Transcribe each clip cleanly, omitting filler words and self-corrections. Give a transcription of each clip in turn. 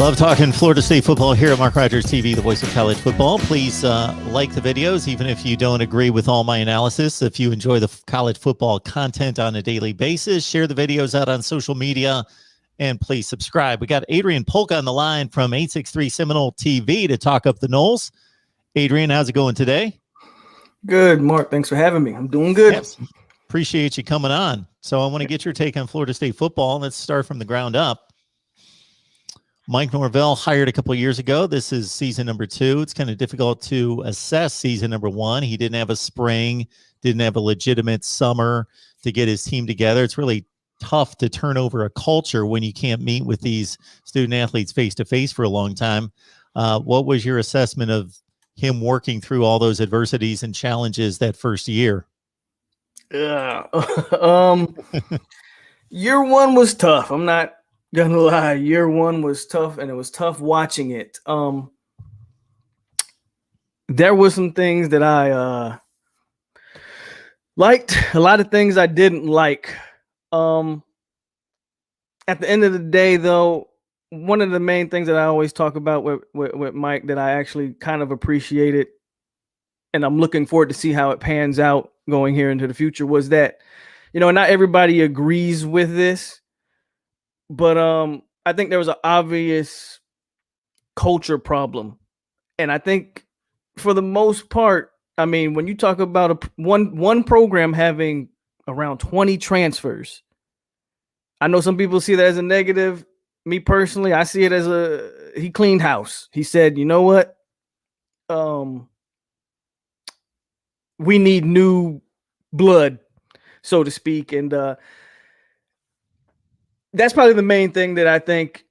Love talking Florida State football here at Mark Rogers TV, the voice of college football. Please like the videos, even if you don't agree with all my analysis. If you enjoy the college football content on a daily basis, share the videos out on social media, and please subscribe. We got Adrian Polk on the line from 863 Seminole TV to talk up the Noles. Adrian, how's it going today? Good, Mark. Thanks for having me. I'm doing good. Yes. Appreciate you coming on. So I want to get your take on Florida State football. Let's start from the ground up. Mike Norvell hired a couple of years ago. This is season number 2. It's kind of difficult to assess season number 1. He didn't have a spring, didn't have a legitimate summer to get his team together. It's really tough to turn over a culture when you can't meet with these student athletes face to face for a long time. What was your assessment of him working through all those adversities and challenges that first year? Yeah. Year 1 was tough. I'm not gonna lie. Year 1 was tough, and it was tough watching it. There were some things that I liked, a lot of things I didn't like. At the end of the day, though, one of the main things that I always talk about with Mike that I actually kind of appreciated, and I'm looking forward to see how it pans out going here into the future, was that, not everybody agrees with this, but I think there was an obvious culture problem. And I think for the most part, I mean, when you talk about one program having around 20 transfers, I know some people see that as a negative. Me personally, I see it as he cleaned house. He said, you know what? We need new blood, so to speak. And that's probably the main thing that I think.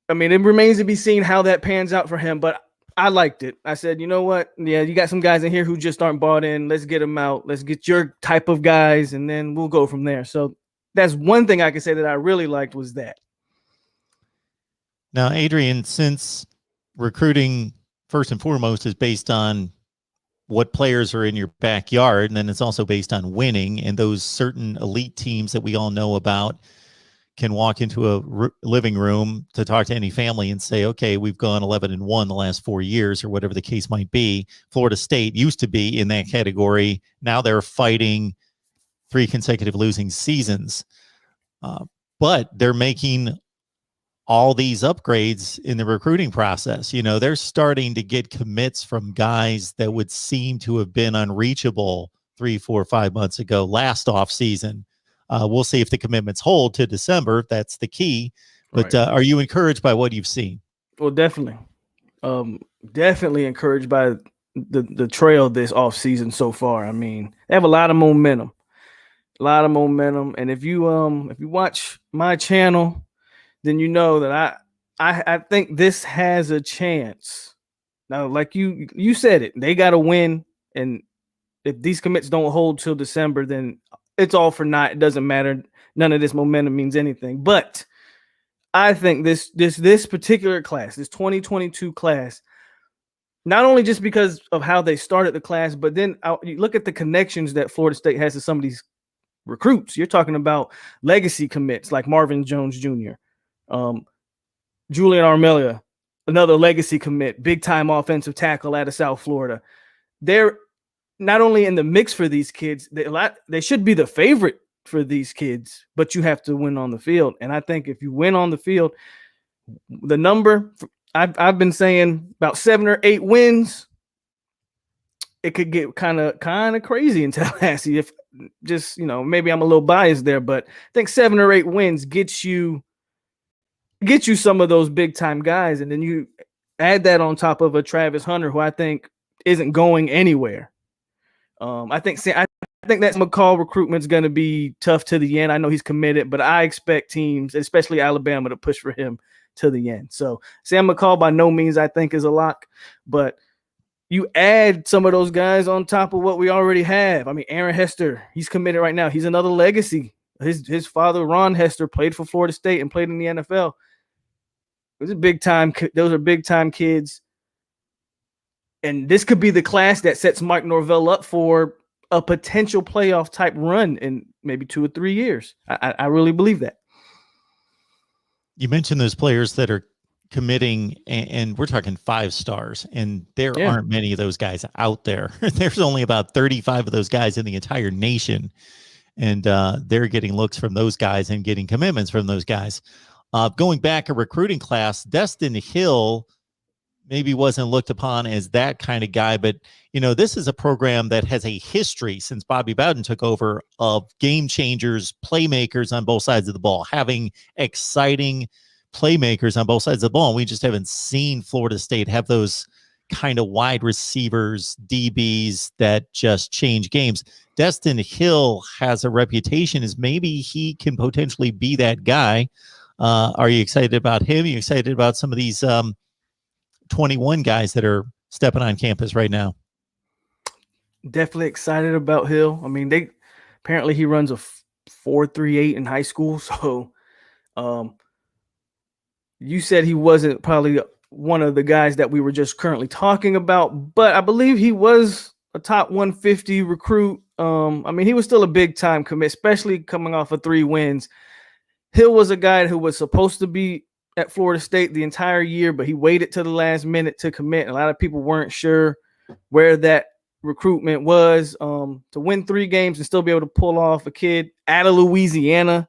I mean, it remains to be seen how that pans out for him, but I liked it. I said, you know what? Yeah, you got some guys in here who just aren't bought in. Let's get them out. Let's get your type of guys, and then we'll go from there. So that's one thing I can say that I really liked was that. Now, Adrian, since recruiting first and foremost is based on what players are in your backyard, and then it's also based on winning, and those certain elite teams that we all know about can walk into a living room to talk to any family and say, okay, we've gone 11-1 the last 4 years, or whatever the case might be. Florida State used to be in that category. Now they're fighting 3 consecutive losing seasons. But they're making all these upgrades in the recruiting process. They're starting to get commits from guys that would seem to have been unreachable 3, 4, 5 months ago, last off season. We'll see if the commitments hold to December. That's the key. But Right. Are you encouraged by what you've seen? Well, definitely. Definitely encouraged by the trail this off season so far. I mean, they have a lot of momentum. And if you watch my channel, then you know that I think this has a chance. Now, like you said it, they got to win, and if these commits don't hold till December, then it's all for naught. It doesn't matter. None of this momentum means anything. But I think this particular class, this 2022 class, not only just because of how they started the class, but then you look at the connections that Florida State has to some of these recruits. You're talking about legacy commits like Marvin Jones Jr., Julian Armelia, another legacy commit, big time offensive tackle out of South Florida. They're not only in the mix for these kids, they should be the favorite for these kids, but you have to win on the field. And I think if you win on the field, the number I've been saying about 7 or 8 wins, it could get kind of crazy in Tallahassee. If just, maybe I'm a little biased there, but I think 7 or 8 wins gets you some of those big time guys. And then you add that on top of a Travis Hunter, who I think isn't going anywhere. I think that McCall recruitment's going to be tough to the end. I know he's committed, but I expect teams, especially Alabama, to push for him to the end. So Sam McCall by no means I think is a lock, but you add some of those guys on top of what we already have. I mean, Aaron Hester, he's committed right now. He's another legacy. His father, Ron Hester, played for Florida State and played in the NFL. Those are big time kids. And this could be the class that sets Mike Norvell up for a potential playoff type run in maybe 2 or 3 years. I really believe that. You mentioned those players that are committing, and we're talking 5 stars, and there Yeah. aren't many of those guys out there. There's only about 35 of those guys in the entire nation, and they're getting looks from those guys and getting commitments from those guys. Going back a recruiting class, Destin Hill maybe wasn't looked upon as that kind of guy, but this is a program that has a history since Bobby Bowden took over of game changers, playmakers on both sides of the ball, having exciting playmakers on both sides of the ball. And we just haven't seen Florida State have those kind of wide receivers, DBs that just change games. Destin Hill has a reputation as maybe he can potentially be that guy. Are you excited about him? Are you excited about some of these 21 guys that are stepping on campus right now? Definitely excited about Hill. I mean, apparently he runs a 4.38 in high school. So you said he wasn't probably one of the guys that we were just currently talking about, but I believe he was a top 150 recruit. I mean, he was still a big time commit, especially coming off of 3 wins. Hill was a guy who was supposed to be at Florida State the entire year, but he waited to the last minute to commit. A lot of people weren't sure where that recruitment was. To win 3 games and still be able to pull off a kid out of Louisiana,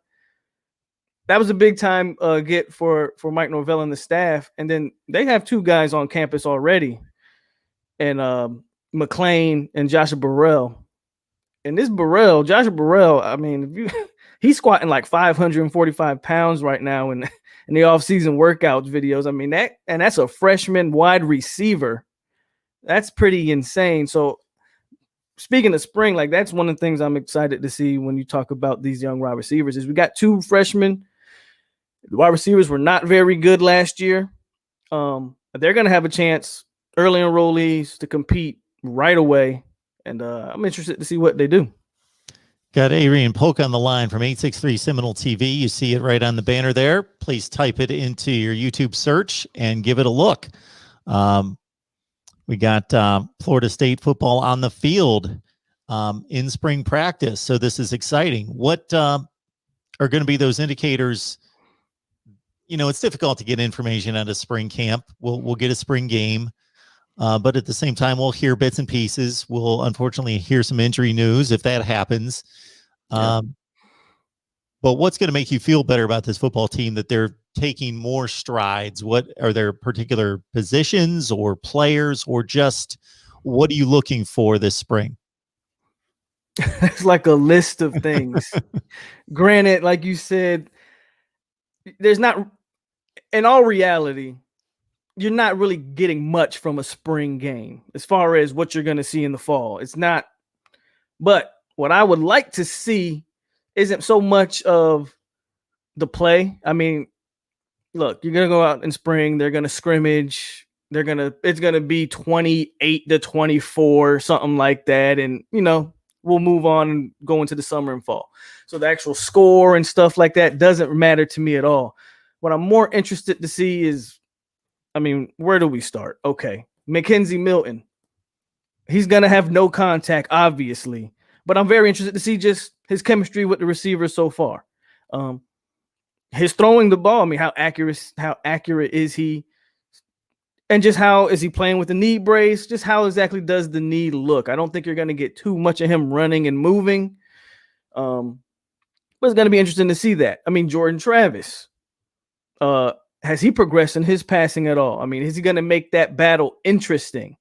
that was a big time get for Mike Norvell and the staff. And then they have 2 guys on campus already, and McLean and Joshua Burrell. And this Joshua Burrell, I mean, he's squatting like 545 pounds right now in the offseason workouts videos. I mean, that's a freshman wide receiver. That's pretty insane. So speaking of spring, like that's one of the things I'm excited to see when you talk about these young wide receivers is we got 2 freshmen. The wide receivers were not very good last year. They're going to have a chance, early enrollees, to compete right away. And I'm interested to see what they do. Got Adrian Polk on the line from 863 Seminole TV. You see it right on the banner there. Please type it into your YouTube search and give it a look. We got Florida State football on the field in spring practice. So this is exciting. What are going to be those indicators? It's difficult to get information out of spring camp. We'll get a spring game. But at the same time, we'll hear bits and pieces. We'll unfortunately hear some injury news if that happens. But what's going to make you feel better about this football team that they're taking more strides? What are there particular positions or players, or just what are you looking for this spring? It's like a list of things. Granted, like you said, there's not, in all reality, you're not really getting much from a spring game as far as what you're going to see in the fall. It's not, but what I would like to see isn't so much of the play. I mean, look, you're going to go out in spring. They're going to scrimmage. It's going to be 28-24, something like that. And, we'll move on and go into the summer and fall. So the actual score and stuff like that doesn't matter to me at all. What I'm more interested to see is, where do we start? Okay. Mackenzie Milton. He's going to have no contact, obviously, but I'm very interested to see just his chemistry with the receivers so far. His throwing the ball. How accurate is he? And just how is he playing with the knee brace? Just how exactly does the knee look? I don't think you're going to get too much of him running and moving. But it's going to be interesting to see that. Jordan Travis. Has he progressed in his passing at all? Is he going to make that battle interesting?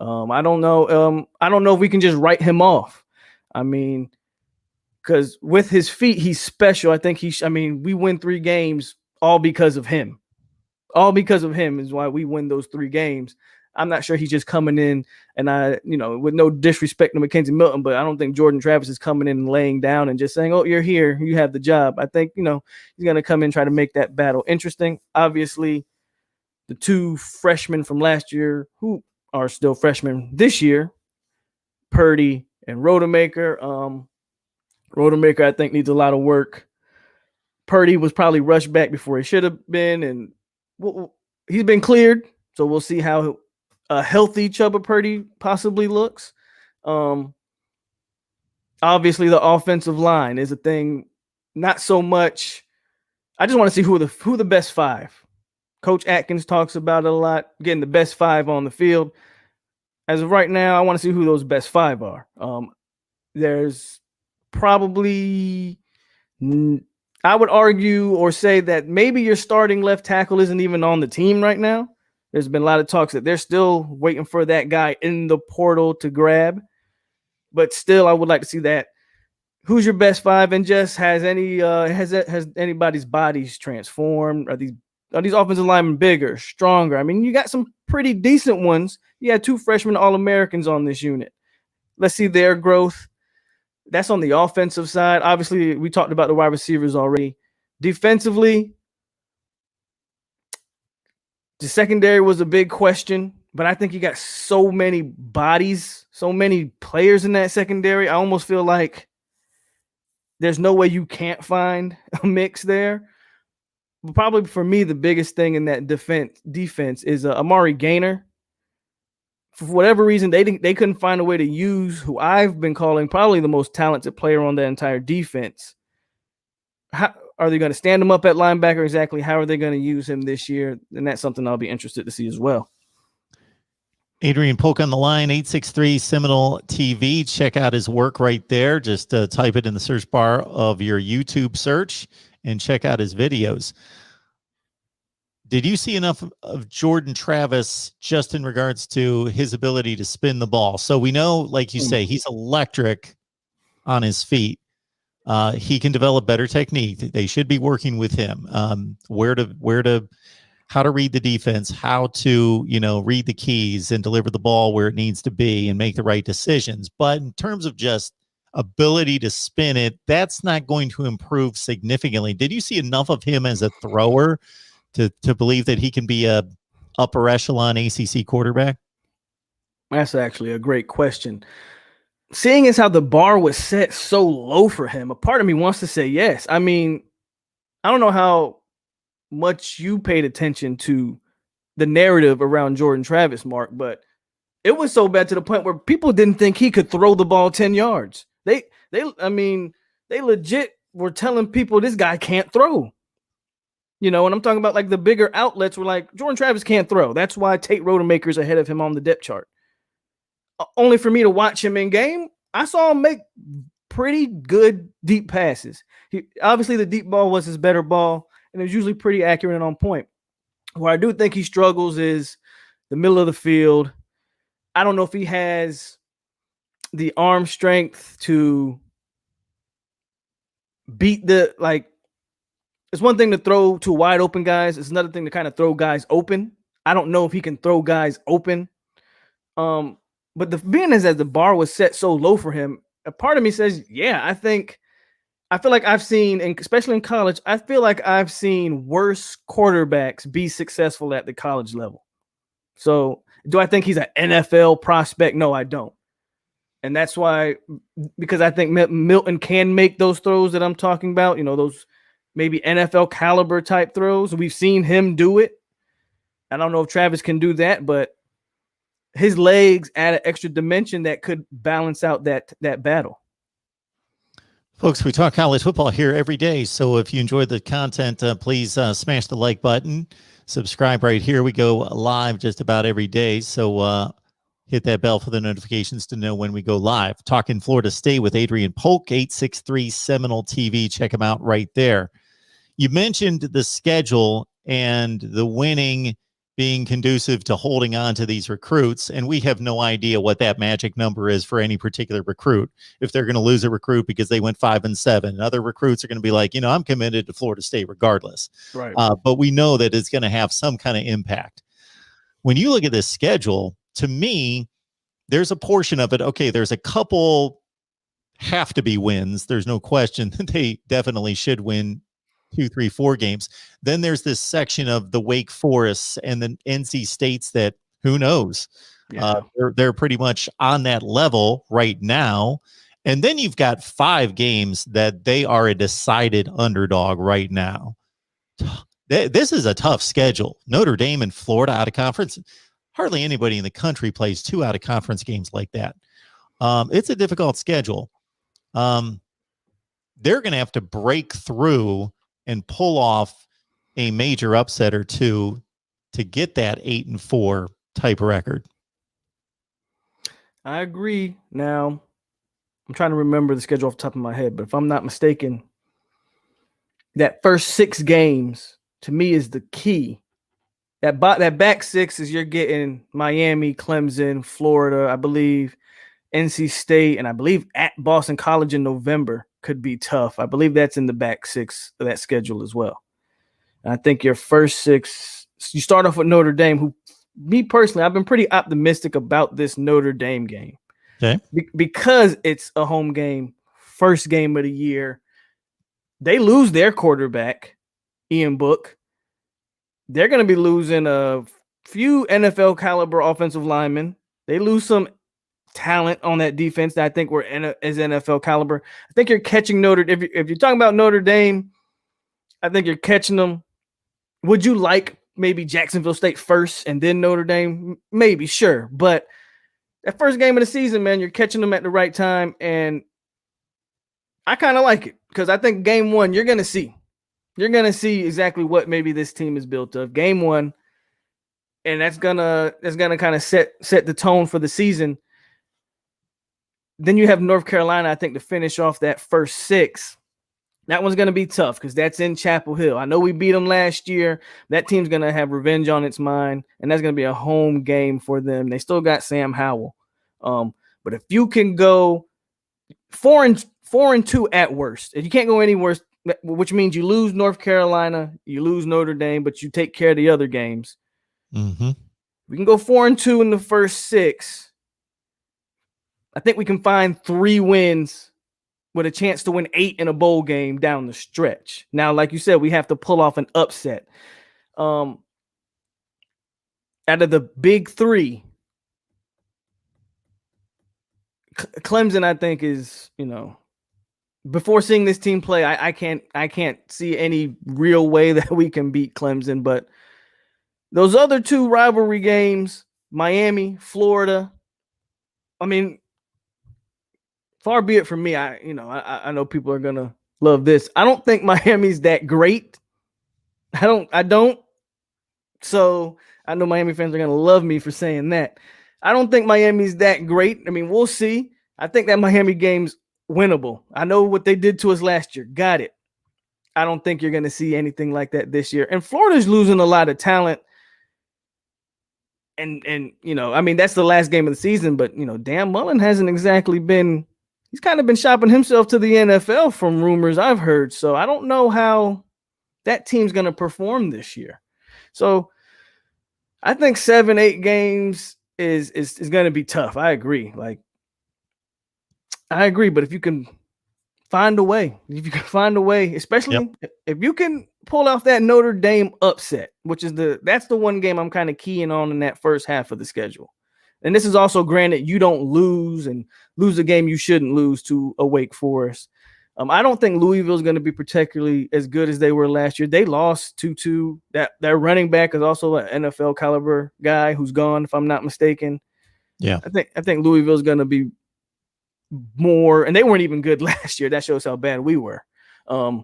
I don't know. I don't know if we can just write him off. Because with his feet, he's special. I think we win 3 games all because of him. All because of him is why we win those 3 games. I'm not sure he's just coming in and with no disrespect to Mackenzie Milton, but I don't think Jordan Travis is coming in and laying down and just saying, "Oh, you're here, you have the job." I think, he's going to come in and try to make that battle interesting. Obviously, the 2 freshmen from last year who are still freshmen this year, Purdy and Rodemaker. Rodemaker, I think, needs a lot of work. Purdy was probably rushed back before he should have been, and he's been cleared, so we'll see how a healthy Chubba Purdy possibly looks. Obviously, the offensive line is a thing. Not so much. I just want to see who the best 5 Coach Atkins talks about it a lot, getting the best 5 on the field. As of right now, I want to see who those best 5 are. There's probably, I would argue or say that maybe your starting left tackle isn't even on the team right now. There's been a lot of talks that they're still waiting for that guy in the portal to grab. But still, I would like to see that. Who's your best 5? And just has anybody's bodies transformed? Are these offensive linemen bigger, stronger? I mean, you got some pretty decent ones. You had 2 freshman All-Americans on this unit. Let's see their growth. That's on the offensive side. Obviously, we talked about the wide receivers already. Defensively, the secondary was a big question, but I think you got so many bodies, so many players in that secondary. I almost feel like there's no way you can't find a mix there. But probably for me, the biggest thing in that defense is Amari Gaynor. For whatever reason, they couldn't find a way to use who I've been calling probably the most talented player on the entire defense. How are they going to stand him up at linebacker exactly? How are they going to use him this year? And that's something I'll be interested to see as well. Adrian Polk on the line, 863 Seminole TV. Check out his work right there. Just type it in the search bar of your YouTube search and check out his videos. Did you see enough of Jordan Travis just in regards to his ability to spin the ball? So we know, like you say, he's electric on his feet. He can develop better technique. They should be working with him. How to read the defense, how to, read the keys and deliver the ball where it needs to be and make the right decisions. But in terms of just ability to spin it, that's not going to improve significantly. Did you see enough of him as a thrower to believe that he can be a upper echelon ACC quarterback? That's actually a great question. Seeing as how the bar was set so low for him, a part of me wants to say yes. I mean, I don't know how much you paid attention to the narrative around Jordan Travis, Mark, but it was so bad to the point where people didn't think he could throw the ball 10 yards. They legit were telling people this guy can't throw. And I'm talking about like the bigger outlets were like, Jordan Travis can't throw. That's why Tate Rodemaker's ahead of him on the depth chart. Only for me to watch him in game, I saw him make pretty good deep passes. Obviously the deep ball was his better ball, and it was usually pretty accurate and on point. Where I do think he struggles is the middle of the field. I don't know if he has the arm strength to beat it's one thing to throw to wide open guys. It's another thing to kind of throw guys open. I don't know if he can throw guys open. But being as the bar was set so low for him, a part of me says, yeah, I feel like I've seen, and especially in college, I feel like I've seen worse quarterbacks be successful at the college level. So do I think he's an NFL prospect? No, I don't. And that's why, because I think Milton can make those throws that I'm talking about, those maybe NFL caliber type throws. We've seen him do it. I don't know if Travis can do that, but his legs add an extra dimension that could balance out that battle. Folks, we talk college football here every day. So if you enjoyed the content, please smash the like button. Subscribe right here. We go live just about every day. So hit that bell for the notifications to know when we go live. Talking Florida State with Adrian Polk, 863 Seminole TV. Check him out right there. You mentioned the schedule and the winning being conducive to holding on to these recruits, and we have no idea what that magic number is for any particular recruit. If they're going to lose a recruit because they went 5-7, other recruits are going to be like, I'm committed to Florida State regardless. Right. But we know that it's going to have some kind of impact. When you look at this schedule, to me, there's a portion of it. Okay, there's a couple have to be wins. There's no question that they definitely should win 2, 3, 4 games. Then there's this section of the Wake Forests and the NC States that who knows? Yeah. They're pretty much on that level right now. And then you've got 5 games that they are a decided underdog right now. This is a tough schedule. Notre Dame and Florida out of conference. Hardly anybody in the country plays 2 out of conference games like that. It's a difficult schedule. They're going to have to break through and pull off a major upset or two to get that 8-4 type record. I agree. Now, I'm trying to remember the schedule off the top of my head, but if I'm not mistaken, that first 6 games to me is the key. That back 6 is you're getting Miami, Clemson, Florida, I believe, NC State, and I believe at Boston College in November could be tough. I believe that's in the back 6 of that schedule as well. And I think your first 6, you start off with Notre Dame, who, me personally, I've been pretty optimistic about this Notre Dame game. Okay. Because it's a home game, first game of the year. They lose their quarterback, Ian Book. They're going to be losing a few NFL caliber offensive linemen. They lose some talent on that defense that I think were as NFL caliber. I think you're catching if you're talking about Notre Dame, I think you're catching them. Would you like maybe Jacksonville State first and then Notre Dame? Maybe, sure. But that first game of the season, man, you're catching them at the right time. And I kind of like it because I think game 1, you're going to see exactly what maybe this team is built of. Game 1, and that's gonna kind of set the tone for the season. Then you have North Carolina, I think, to finish off that first 6. That one's going to be tough because that's in Chapel Hill. I know we beat them last year. That team's going to have revenge on its mind, and that's going to be a home game for them. They still got Sam Howell. But if you can go 4-2 at worst, if you can't go any worse, which means you lose North Carolina, you lose Notre Dame, but you take care of the other games. Mm-hmm. We can go 4-2 in the first 6. I think we can find 3 wins with a chance to win 8 in a bowl game down the stretch. Now, like you said, we have to pull off an upset. Out of the big 3, Clemson, I think, is, before seeing this team play, I can't see any real way that we can beat Clemson. But those other 2 rivalry games, Miami, Florida, I mean, far be it from me. I know people are gonna love this. I don't think Miami's that great. I don't. So I know Miami fans are gonna love me for saying that. I don't think Miami's that great. I mean, we'll see. I think that Miami game's winnable. I know what they did to us last year. Got it. I don't think you're gonna see anything like that this year. And Florida's losing a lot of talent. And I mean, that's the last game of the season. But Dan Mullen hasn't exactly been. He's kind of been shopping himself to the NFL from rumors I've heard. So I don't know how that team's going to perform this year. So I think 7-8 games is going to be tough. I agree. But if you can find a way, especially if you can pull off that Notre Dame upset, which is that's the one game I'm kind of keying on in that first half of the schedule. And this is also granted you don't lose a game you shouldn't lose to a Wake Forest. I don't think Louisville is going to be particularly as good as they were last year. They lost 2-2. Their running back is also an NFL caliber guy who's gone, if I'm not mistaken. Yeah, I think Louisville is going to be more, and they weren't even good last year. That shows how bad we were. I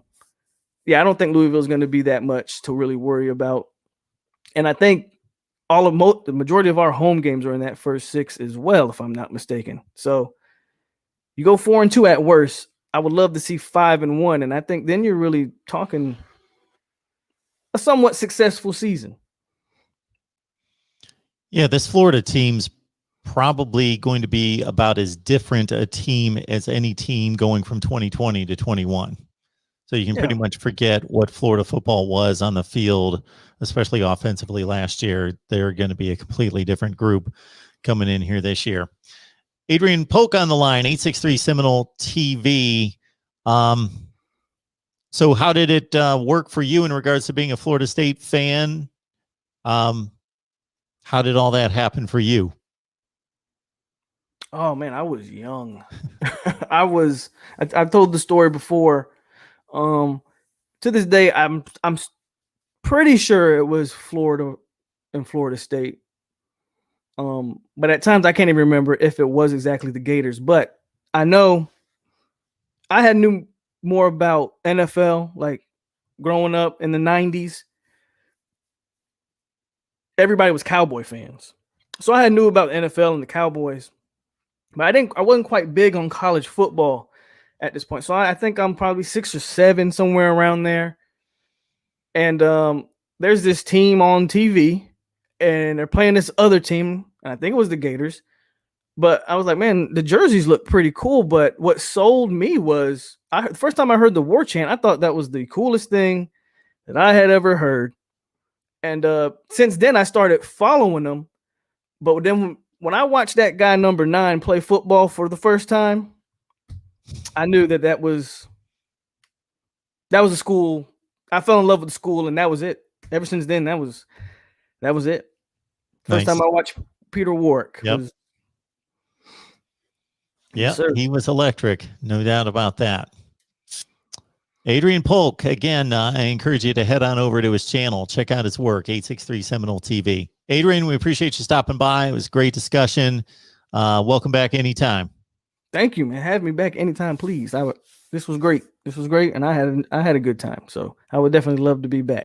don't think Louisville is going to be that much to really worry about. And I think the majority of our home games are in that first 6 as well, if I'm not mistaken. So you go 4-2 at worst. I would love to see 5-1, and I think then you're really talking a somewhat successful season. Yeah, this Florida team's probably going to be about as different a team as any team going from 2020 to 21. So you can pretty much forget what Florida football was on the field, especially offensively last year. They're going to be a completely different group coming in here this year. Adrian Polk on the line, 863 Seminole TV. So how did it work for you in regards to being a Florida State fan? How did all that happen for you? Oh man, I was young. I've told the story before. To this day, I'm pretty sure it was Florida and Florida State. But at times I can't even remember if it was exactly the Gators. But I know I knew more about NFL, like growing up in the 90s. everybody was Cowboy fans. So I knew about the NFL and the Cowboys, but I wasn't quite big on college football at this point. So I think I'm probably 6 or 7, somewhere around there. And there's this team on TV, and they're playing this other team. And I think it was the Gators. But I was like, man, the jerseys look pretty cool. But what sold me was the first time I heard the war chant, I thought that was the coolest thing that I had ever heard. And since then, I started following them. But then when I watched that guy number 9 play football for the first time, I knew that was a school. I fell in love with the school, and that was it. Ever since then, that was it. First time I watched Peter Warwick. Yep. Yeah, he was electric, no doubt about that. Adrian Polk, again, I encourage you to head on over to his channel. Check out his work, 863 Seminole TV. Adrian, we appreciate you stopping by. It was a great discussion. Welcome back anytime. Thank you, man. Have me back anytime, please. This was great. This was great, and I had a good time. So I would definitely love to be back.